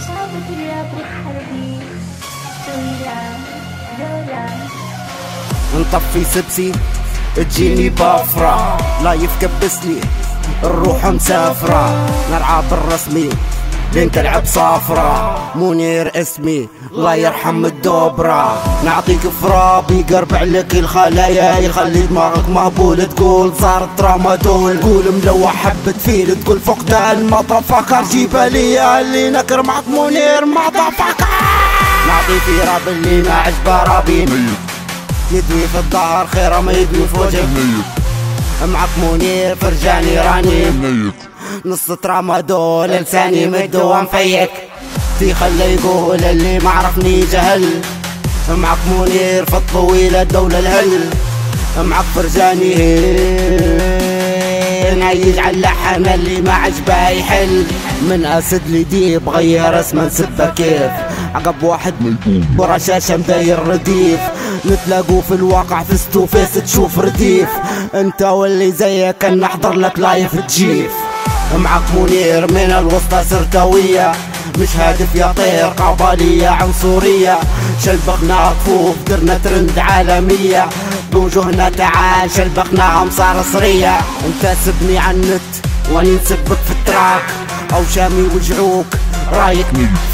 شعبك الراب الحربي طويلة دولة نطفي سبسي تجيني بافرة لايف كبسلي الروح مسافرة نرعى بالرسمي لين تلعب صافرة منير اسمي الله يرحم الدوبرة نعطيك فرابي يقربع لك الخلايا يخلي دماغك مهبول تقول صارت ترامادول قول ملوح حبة فيل تقول فقدان مطفكر جيبها ليا اللي نكر معك منير مطفكر نعطي في راب اللي ما عجبه رابين يدوي في الظهر خيره ما يدوي في وجهك معك منير فرجاني راني نص ترامادول لساني مدو ومفيك في خلي يقول اللي ما عرفني جهل معك منير في الطويلة الدولة الهل معك فرجاني هنا يجعل لحن اللي ما عجبه يحل من اسد لديب غير اسمه نسبه كيف عقب واحد ورا شاشة مداير رديف نتلاقوا في الواقع فيس تو فيس تشوف رديف انت واللي زيك ان نحضر لك لايف تجيف معك منير من الوسطى سرتوية مش هادف يا طير قبلية عنصرية شلبقنا كفوف درنا ترند عالمية بوجوهنا تعال شلبقنا امصار صرية انت سبني عن النت واني نسبك في التراك او شامي وجعوك رايك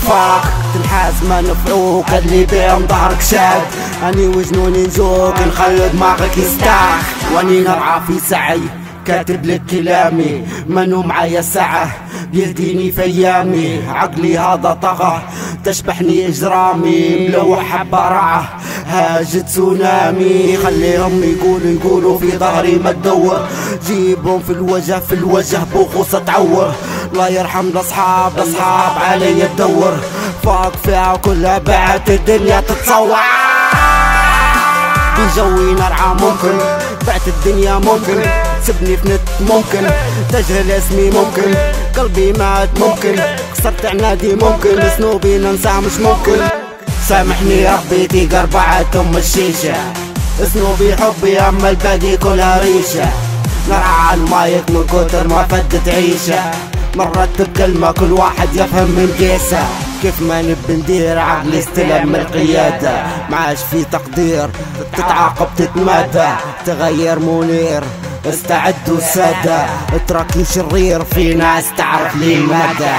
فاك تنحاز ما نفعوك اللي بين ظهرك شاد اني وجنوني نزوق نخلي دماغك يستاح واني نرعى في سعي كاتب لك كلامي منو معايا ساعة بيهديني في ايامي عقلي هذا طغى تشبحني اجرامي ملوحة براعة هاجت تسونامي خليهم يقولوا في ظهري ما تدور جيبهم في الوجه بوخوصة تعور الله يرحم الاصحاب علي تدور فاق فيها كلها بعت الدنيا تتصور بجوي نرعى ممكن بعت الدنيا ممكن سبني في نت ممكن تجهل اسمي ممكن قلبي مات ممكن خسرت عنادي ممكن سنوبي ننسى مش ممكن سامحني ربي تيجي أربعة أم الشيشة سنوبي حبي أما الباقي كلها ريشة نرعى على المايك من كتر ما فدت عيشة مرات بكلمة كل واحد يفهم من كيسة كيف ما نبي ندير عقلي استلم من القيادة معاش في تقدير تتعاقب تتمادى تغير منير استعدوا السادة اتركي شرير في ناس تعرف لي المدى